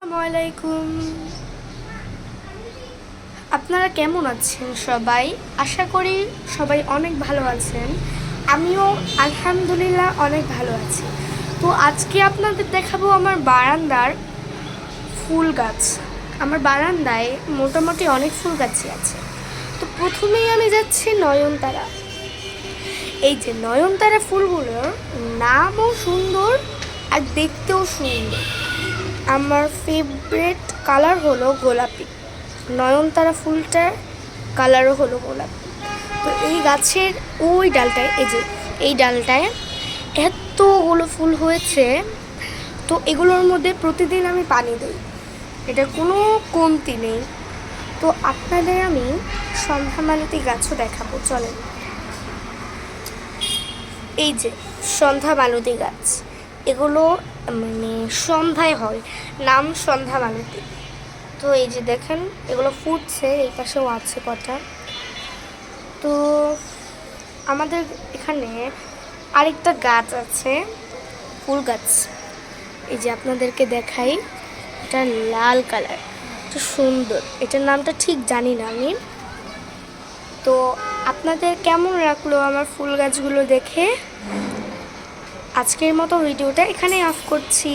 আসসালামাইকুম। আপনারা কেমন আছেন সবাই? আশা করি সবাই অনেক ভালো আছেন। আমিও আলহামদুলিল্লাহ অনেক ভালো আছি। তো আজকে আপনাদের দেখাবো আমার বারান্দার ফুল গাছ। আমার বারান্দায় মোটামুটি অনেক ফুল গাছই আছে। তো প্রথমেই আমি যাচ্ছি নয়নতারা। এই যে নয়নতারা ফুলগুলোর নামও সুন্দর আর দেখতেও সুন্দর। আমার ফেভারিট কালার হলো গোলাপি। নয়নতারা ফুলটার কালারও হলো গোলাপি। তো এই গাছের ওই ডালটায়, এই ডালটায় এতগুলো ফুল হয়েছে। তো এগুলোর মধ্যে প্রতিদিন আমি পানি দিই, এটার কোনো কমতি নেই। তো আপনাদের আমি সন্ধ্যা মালতী গাছও দেখাবো, চলেন। এই যে সন্ধ্যা মালতী গাছ, এগুলো মানে সন্ধ্যায় হয়, নাম সন্ধ্যা মালতী। তো এই যে দেখেন এগুলো ফুটছে, এই পাশেও আছে কটা। তো আমাদের এখানে আরেকটা গাছ আছে, ফুল গাছ। এই যে আপনাদেরকে দেখাই, এটা লাল কালার, এটা সুন্দর, এটার নামটা ঠিক জানি না আমি। তো আপনাদের কেমন লাগলো আমার ফুল গাছগুলো দেখে? আজকের মতো ভিডিওটা এখানেই অফ করছি।